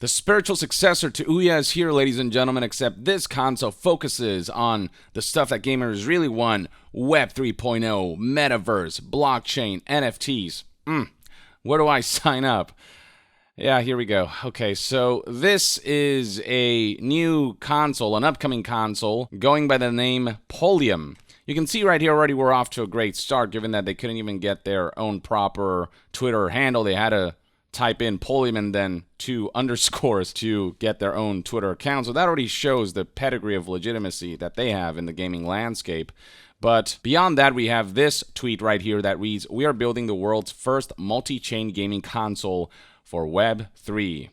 The spiritual successor to Ouya is here, ladies and gentlemen, except this console focuses on the stuff that gamers really want: Web 3.0, Metaverse, blockchain, NFTs. Where do I sign up? Yeah, here we go. Okay, so this is a new console, an upcoming console, going by the name Polium. You can see right here already we're off to a great start, given that they couldn't even get their own proper Twitter handle. They had to type in Polium and then 2 underscores to get their own Twitter account. So that already shows the pedigree of legitimacy that they have in the gaming landscape. But beyond that, we have this tweet right here that reads, "We are building the world's first multi-chain gaming console for Web 3.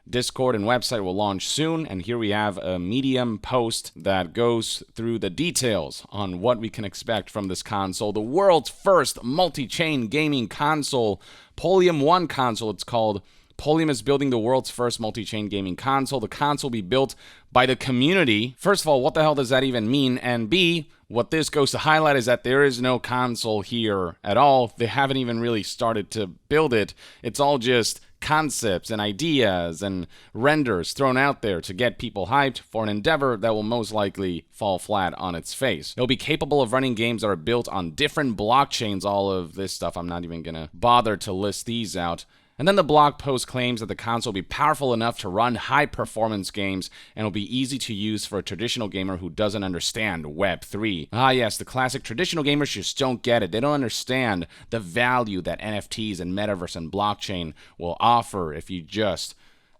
Discord and website will launch soon." And here we have a Medium post that goes through the details on what we can expect from this console. The world's first multi-chain gaming console, Polium 1 console it's called. Polium is building the world's first multi-chain gaming console. The console will be built by the community. First of all, what the hell does that even mean? And B, what this goes to highlight is that there is no console here at all. They haven't even really started to build it. It's all just concepts and ideas and renders thrown out there to get people hyped for an endeavor that will most likely fall flat on its face. It'll be capable of running games that are built on different blockchains. All of this stuff, I'm not even gonna bother to list these out. And then the blog post claims that the console will be powerful enough to run high-performance games and will be easy to use for a traditional gamer who doesn't understand Web 3. Ah yes, the classic traditional gamers just don't get it. They don't understand the value that NFTs and Metaverse and blockchain will offer if you just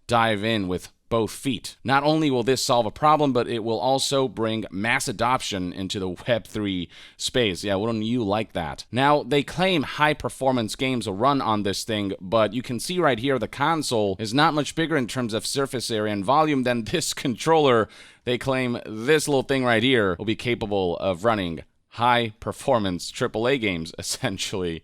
dive in with both feet. Not only will this solve a problem, but it will also bring mass adoption into the Web3 space. Yeah, wouldn't you like that? Now, they claim high-performance games will run on this thing, but you can see right here the console is not much bigger in terms of surface area and volume than this controller. They claim this little thing right here will be capable of running high-performance AAA games, essentially.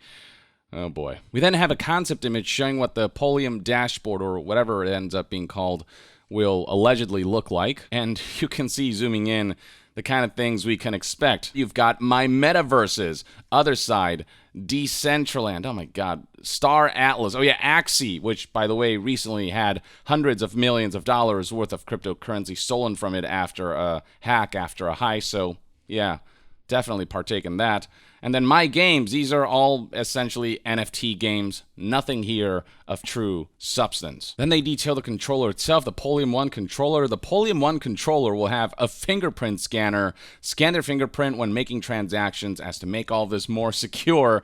Oh boy. We then have a concept image showing what the Polium dashboard, or whatever it ends up being called, will allegedly look like. And you can see, zooming in, the kind of things we can expect. You've got My Metaverses, Other Side, Decentraland, oh my god, Star Atlas, oh yeah, Axie, which, by the way, recently had hundreds of millions of dollars worth of cryptocurrency stolen from it after a hack, after a heist, so yeah, definitely partake in that. And then My Games, these are all essentially NFT games, nothing here of true substance. Then they detail the controller itself, the Polium 1 controller. The Polium 1 controller will have a fingerprint scanner, scan their fingerprint when making transactions as to make all this more secure.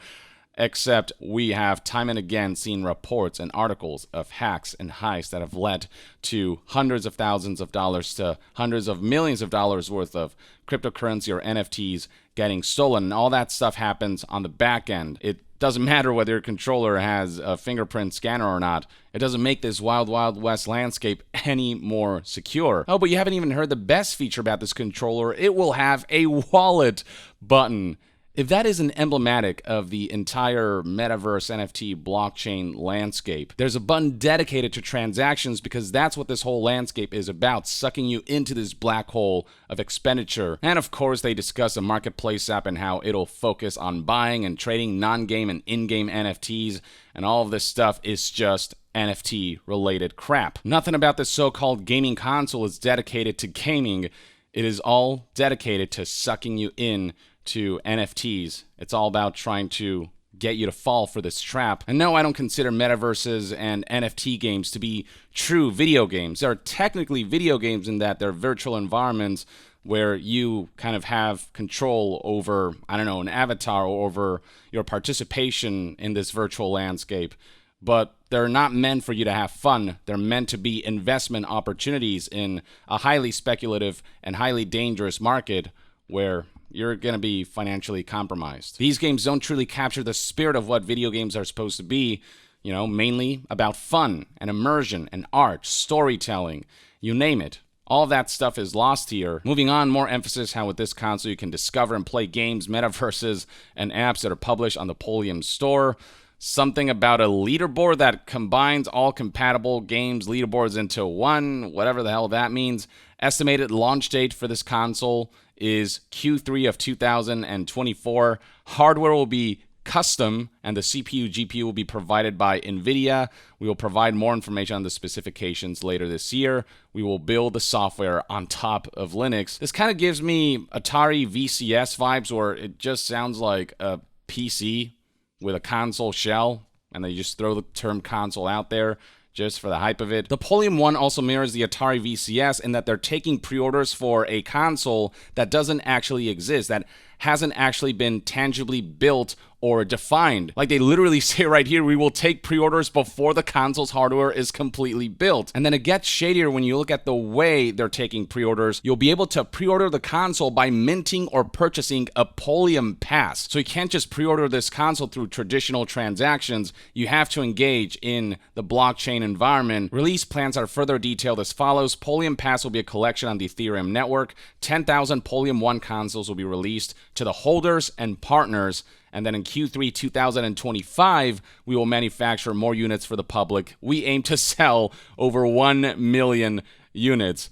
Except we have time and again seen reports and articles of hacks and heists that have led to hundreds of thousands of dollars to hundreds of millions of dollars worth of cryptocurrency or NFTs getting stolen. And all that stuff happens on the back end. It doesn't matter whether your controller has a fingerprint scanner or not. It doesn't make this wild, wild west landscape any more secure. Oh, but you haven't even heard the best feature about this controller. It will have a wallet button. If that isn't emblematic of the entire Metaverse, NFT, blockchain landscape, there's a button dedicated to transactions, because that's what this whole landscape is about, sucking you into this black hole of expenditure. And of course, they discuss a marketplace app and how it'll focus on buying and trading non-game and in-game NFTs, and all of this stuff is just NFT-related crap. Nothing about this so-called gaming console is dedicated to gaming. It is all dedicated to sucking you in to NFTs. It's all about trying to get you to fall for this trap. And no, I don't consider metaverses and NFT games to be true video games. They're technically video games in that they're virtual environments where you kind of have control over, I don't know, an avatar, or over your participation in this virtual landscape. But they're not meant for you to have fun. They're meant to be investment opportunities in a highly speculative and highly dangerous market where you're going to be financially compromised. These games don't truly capture the spirit of what video games are supposed to be, you know, mainly about fun and immersion and art, storytelling, you name it. All of that stuff is lost here. Moving on, more emphasis how with this console you can discover and play games, metaverses, and apps that are published on the Polium store. Something about a leaderboard that combines all compatible games leaderboards into one, whatever the hell that means. Estimated launch date for this console is Q3 of 2024. Hardware will be custom, and the CPU, GPU will be provided by NVIDIA. We will provide more information on the specifications later this year. We will build the software on top of Linux. This kind of gives me Atari VCS vibes, where it just sounds like a PC with a console shell, and they just throw the term console out there just for the hype of it. The Polium 1 also mirrors the Atari VCS in that they're taking pre-orders for a console that doesn't actually exist, that hasn't actually been tangibly built or defined. Like they literally say right here, we will take pre-orders before the console's hardware is completely built. And then it gets shadier when you look at the way they're taking pre-orders. You'll be able to pre-order the console by minting or purchasing a Polium pass. So you can't just pre-order this console through traditional transactions. You have to engage in the blockchain environment. Release plans are further detailed as follows. Polium pass will be a collection on the Ethereum network. 10,000 Polium 1 consoles will be released to the holders and partners. And then in Q3 2025, we will manufacture more units for the public. We aim to sell over 1 million units.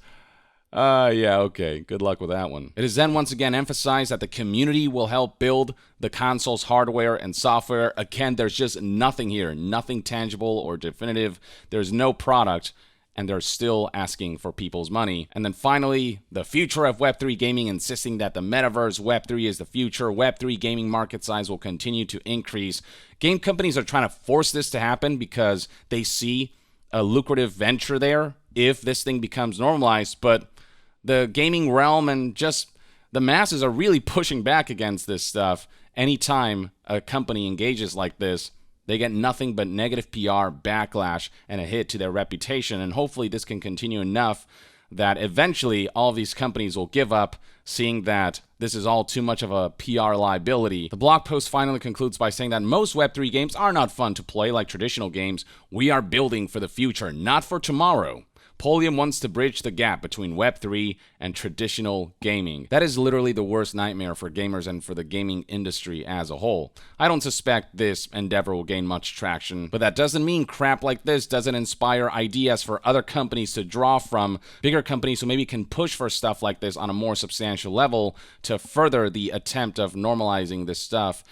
Yeah, okay. Good luck with that one. It is then once again emphasized that the community will help build the console's hardware and software. Again, there's just nothing here, nothing tangible or definitive. There's no product, and they're still asking for people's money. And then finally, the future of Web3 gaming, insisting that the Metaverse Web3 is the future. Web3 gaming market size will continue to increase. Game companies are trying to force this to happen because they see a lucrative venture there if this thing becomes normalized. But the gaming realm and just the masses are really pushing back against this stuff. Anytime a company engages like this, they get nothing but negative PR, backlash, and a hit to their reputation. And hopefully this can continue enough that eventually all these companies will give up, seeing that this is all too much of a PR liability. The blog post finally concludes by saying that most Web3 games are not fun to play like traditional games. We are building for the future, not for tomorrow. Polium wants to bridge the gap between Web3 and traditional gaming. That is literally the worst nightmare for gamers and for the gaming industry as a whole. I don't suspect this endeavor will gain much traction, but that doesn't mean crap like this doesn't inspire ideas for other companies to draw from, bigger companies who maybe can push for stuff like this on a more substantial level to further the attempt of normalizing this stuff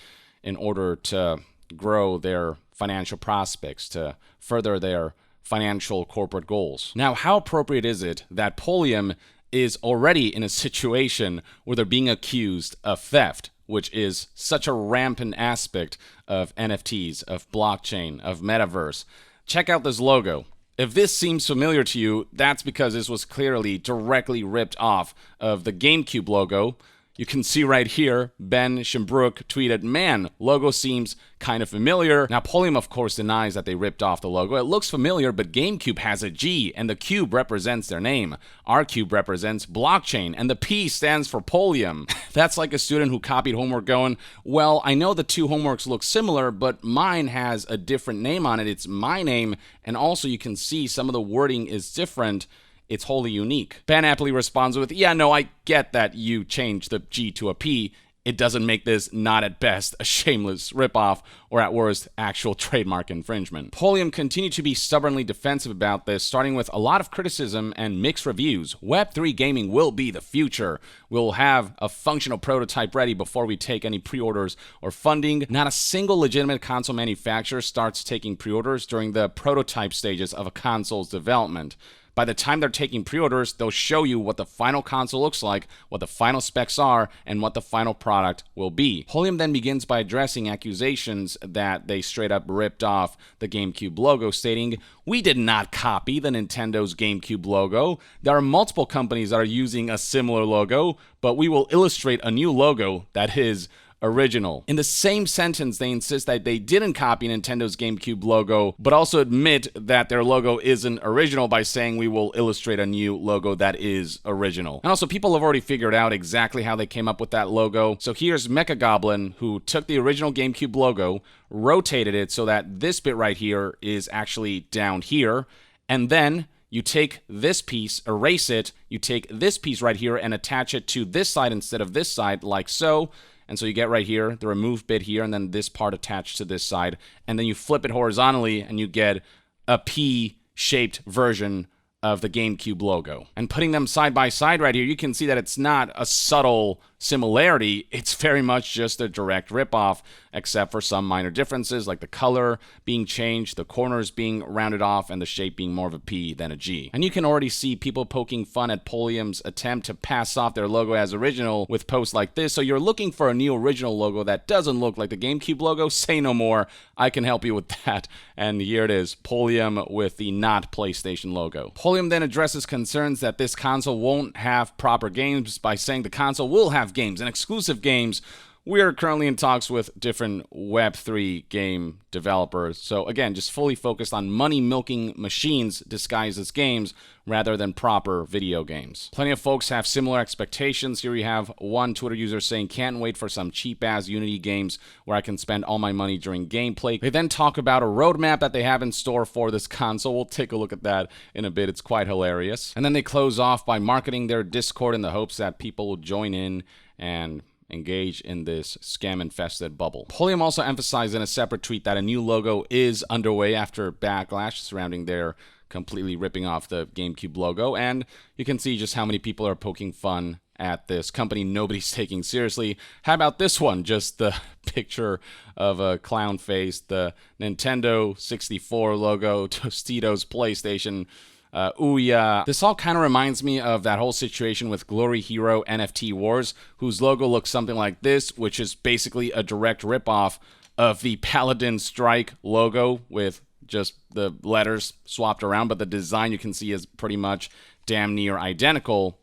in order to grow their financial prospects, to further their financial corporate goals. Now, how appropriate is it that Polium is already in a situation where they're being accused of theft, which is such a rampant aspect of NFTs, of blockchain, of Metaverse? Check out this logo. If this seems familiar to you, that's because this was clearly directly ripped off of the Gamecube logo. You can see right here, Ben Shimbrook tweeted, "Man, logo seems kind of familiar." Now, Polium, of course, denies that they ripped off the logo. It looks familiar, but Gamecube has a G, and the cube represents their name. Our cube represents blockchain, and the P stands for Polium. That's like a student who copied homework going, well, I know the two homeworks look similar, but mine has a different name on it. It's my name, and also you can see some of the wording is different. It's wholly unique. Ben aptly responds with, yeah, no, I get that you changed the G to a P. It doesn't make this, not at best, a shameless ripoff, or at worst, actual trademark infringement. Polium continued to be stubbornly defensive about this, starting with a lot of criticism and mixed reviews. Web3 gaming will be the future. We'll have a functional prototype ready before we take any pre-orders or funding. Not a single legitimate console manufacturer starts taking pre-orders during the prototype stages of a console's development. By the time they're taking pre-orders, they'll show you what the final console looks like, what the final specs are, and what the final product will be. Polium then begins by addressing accusations that they straight up ripped off the Gamecube logo, stating, "We did not copy the Nintendo's Gamecube logo. There are multiple companies that are using a similar logo, but we will illustrate a new logo that is original." In the same sentence, they insist that they didn't copy Nintendo's Gamecube logo, but also admit that their logo isn't original by saying we will illustrate a new logo that is original. And also, people have already figured out exactly how they came up with that logo. So here's Mechagoblin, who took the original Gamecube logo, rotated it so that this bit right here is actually down here, and then you take this piece, erase it, you take this piece right here and attach it to this side instead of this side, like so. And so you get right here, the remove bit here, and then this part attached to this side. And then you flip it horizontally, and you get a P-shaped version of the GameCube logo. And putting them side by side right here, you can see that it's not a subtle similarity. It's very much just a direct ripoff, except for some minor differences like the color being changed, the corners being rounded off, and the shape being more of a P than a G. And you can already see people poking fun at Polium's attempt to pass off their logo as original with posts like this. So you're looking for a new original logo that doesn't look like the GameCube logo? Say no more. I can help you with that. And here it is, Polium with the not PlayStation logo. Polium then addresses concerns that this console won't have proper games by saying the console will have games and exclusive games. We are currently in talks with different Web3 game developers. So again, just fully focused on money-milking machines disguised as games rather than proper video games. Plenty of folks have similar expectations. Here we have one Twitter user saying, can't wait for some cheap-ass Unity games where I can spend all my money during gameplay. They then talk about a roadmap that they have in store for this console. We'll take a look at that in a bit. It's quite hilarious. And then they close off by marketing their Discord in the hopes that people will join in and engage in this scam-infested bubble. Polium also emphasized in a separate tweet that a new logo is underway after backlash surrounding their completely ripping off the GameCube logo, and you can see just how many people are poking fun at this company nobody's taking seriously. How about this one? Just the picture of a clown face, the Nintendo 64 logo, Tostitos PlayStation, Ouya. This all kind of reminds me of that whole situation with Glory Hero NFT Wars, whose logo looks something like this, which is basically a direct ripoff of the Paladin Strike logo with just the letters swapped around, but the design you can see is pretty much damn near identical.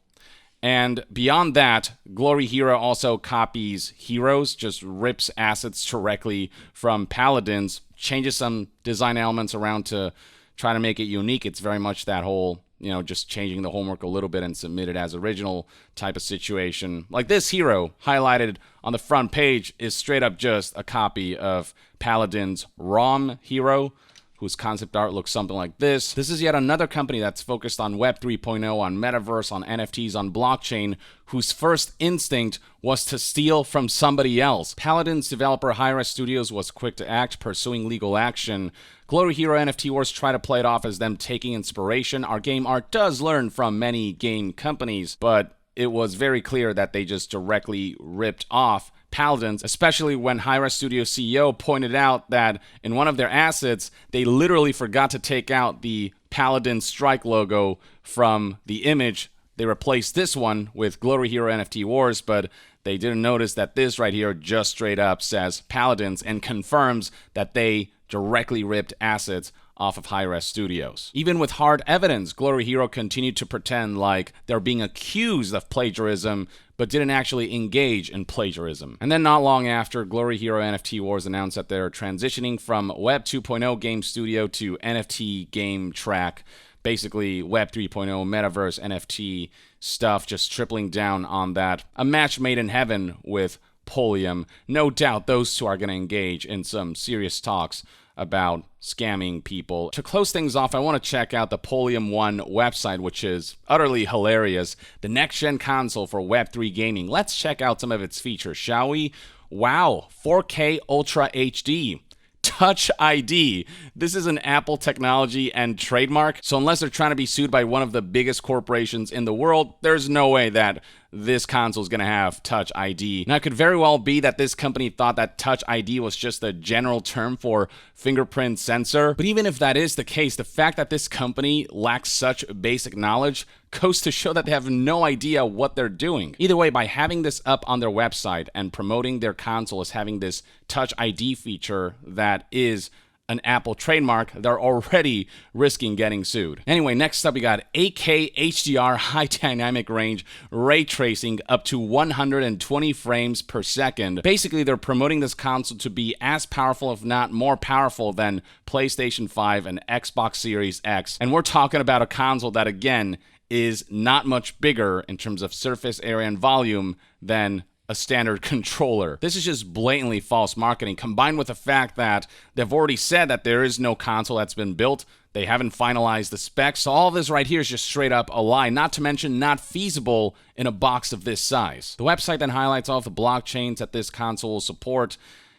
And beyond that, Glory Hero also copies Heroes, just rips assets directly from Paladins, changes some design elements around to try to make it unique. It's very much that whole, just changing the homework a little bit and submit it as original type of situation. Like this hero highlighted on the front page is straight up just a copy of Paladin's ROM hero, whose concept art looks something like this. This is yet another company that's focused on Web 3.0, on Metaverse, on NFTs, on blockchain, whose first instinct was to steal from somebody else. Paladin's developer Hi-Res Studios was quick to act, pursuing legal action. Glory Hero NFT Wars try to play it off as them taking inspiration. Our game art does learn from many game companies, but it was very clear that they just directly ripped off Paladins, especially when Hi-Res Studio CEO pointed out that in one of their assets, they literally forgot to take out the Paladin Strike logo from the image. They replaced this one with Glory Hero NFT Wars, but they didn't notice that this right here just straight up says Paladins and confirms that they directly ripped assets off of Hi-Res Studios. Even with hard evidence, Glory Hero continued to pretend like they're being accused of plagiarism, but didn't actually engage in plagiarism. And then not long after, Glory Hero NFT Wars announced that they're transitioning from Web 2.0 game studio to NFT game track, basically Web 3.0 Metaverse NFT stuff, just tripling down on that. A match made in heaven with Polium. No doubt those two are going to engage in some serious talks about scamming people. To close things off, I want to check out the Polium 1 website, which is utterly hilarious. The next-gen console for Web3 gaming. Let's check out some of its features, shall we? Wow, 4K Ultra HD. Touch ID. This is an Apple technology and trademark, so unless they're trying to be sued by one of the biggest corporations in the world, there's no way that this console is going to have Touch ID. Now, it could very well be that this company thought that Touch ID was just a general term for fingerprint sensor, but even if that is the case, the fact that this company lacks such basic knowledge goes to show that they have no idea what they're doing. Either way, by having this up on their website and promoting their console as having this Touch ID feature that is an Apple trademark, they're already risking getting sued. Anyway, next up we got 8K HDR high dynamic range ray tracing up to 120 frames per second. Basically, they're promoting this console to be as powerful, if not more powerful, than PlayStation 5 and Xbox Series X. And we're talking about a console that, again, is not much bigger in terms of surface area and volume than a standard controller. This is just blatantly false marketing, combined with the fact that they've already said that there is no console that's been built. They haven't finalized the specs, so all of this right here is just straight up a lie, not to mention not feasible in a box of this size. The website then highlights all of the blockchains that this console will support,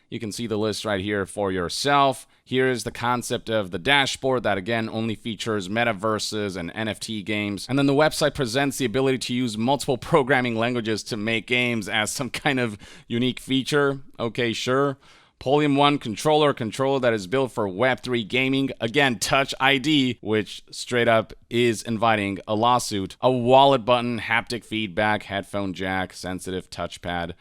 You can see the list right here for yourself. Here's the concept of the dashboard that, again, only features metaverses and NFT games. And then the website presents the ability to use multiple programming languages to make games as some kind of unique feature. Okay, sure. Polium 1 controller that is built for Web3 gaming. Again, Touch ID, which straight up is inviting a lawsuit. A wallet button, haptic feedback, headphone jack, sensitive touchpad,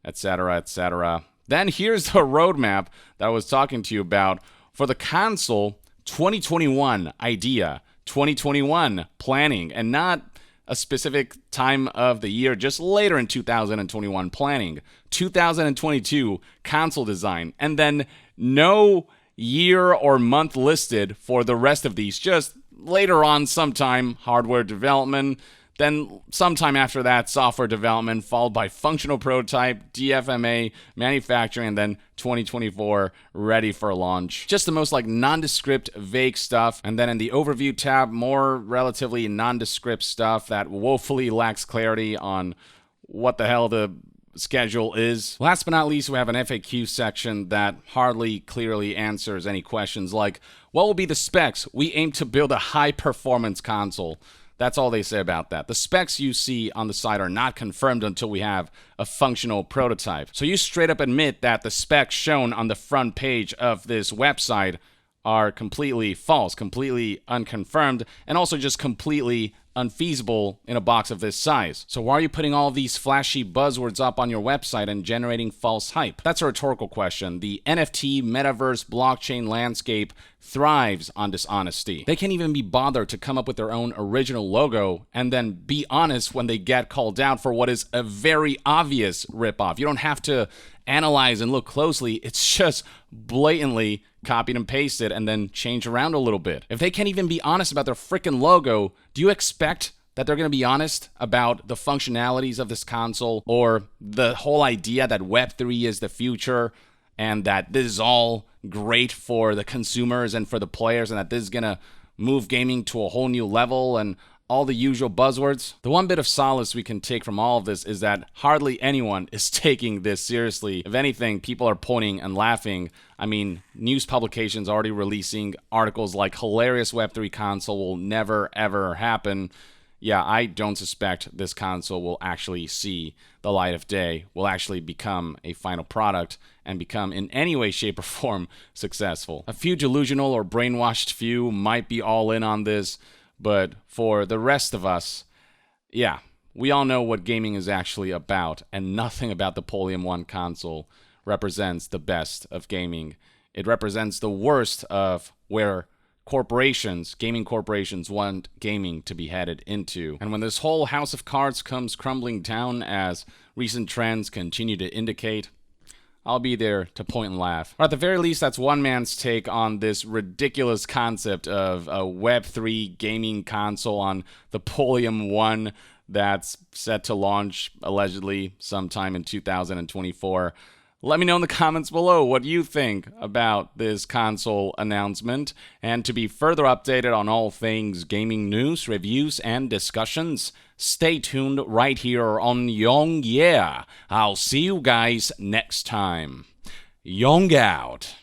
etc., etc. Then here's the roadmap that I was talking to you about for the console. 2021 idea, 2021 planning, and not a specific time of the year, just later in 2021 planning. 2022 console design, and then no year or month listed for the rest of these, just later on sometime hardware development. Then sometime after that, software development, followed by functional prototype, DFMA, manufacturing, and then 2024, ready for launch. Just the most like nondescript, vague stuff. And then in the overview tab, more relatively nondescript stuff that woefully lacks clarity on what the hell the schedule is. Last but not least, we have an FAQ section that hardly clearly answers any questions like, what will be the specs? We aim to build a high-performance console. That's all they say about that. The specs you see on the site are not confirmed until we have a functional prototype. So you straight up admit that the specs shown on the front page of this website are completely false, completely unconfirmed, and also just completely unfeasible in a box of this size. So why are you putting all these flashy buzzwords up on your website and generating false hype? That's a rhetorical question. The NFT, metaverse, blockchain landscape thrives on dishonesty. They can't even be bothered to come up with their own original logo and then be honest when they get called out for what is a very obvious ripoff. You don't have to analyze and look closely. It's just blatantly copied and pasted and then change around a little bit. If they can't even be honest about their freaking logo, do you expect that they're going to be honest about the functionalities of this console or the whole idea that Web3 is the future and that this is all great for the consumers and for the players and that this is going to move gaming to a whole new level and all the usual buzzwords? The one bit of solace we can take from all of this is that hardly anyone is taking this seriously. If anything, people are pointing and laughing. I mean, news publications already releasing articles like hilarious Web3 console will never ever happen. Yeah, I don't suspect this console will actually see the light of day, will actually become a final product and become in any way, shape, or form successful. A few delusional or brainwashed few might be all in on this, but for the rest of us, yeah, we all know what gaming is actually about, and nothing about the Polium 1 console represents the best of gaming. It represents the worst of where corporations, gaming corporations, want gaming to be headed into. And when this whole house of cards comes crumbling down, as recent trends continue to indicate, I'll be there to point and laugh. Or at the very least, that's one man's take on this ridiculous concept of a Web3 gaming console on the Polium 1 that's set to launch allegedly sometime in 2024. Let me know in the comments below what you think about this console announcement. And to be further updated on all things gaming news, reviews, and discussions, stay tuned right here on Young Yeah. I'll see you guys next time. Young out.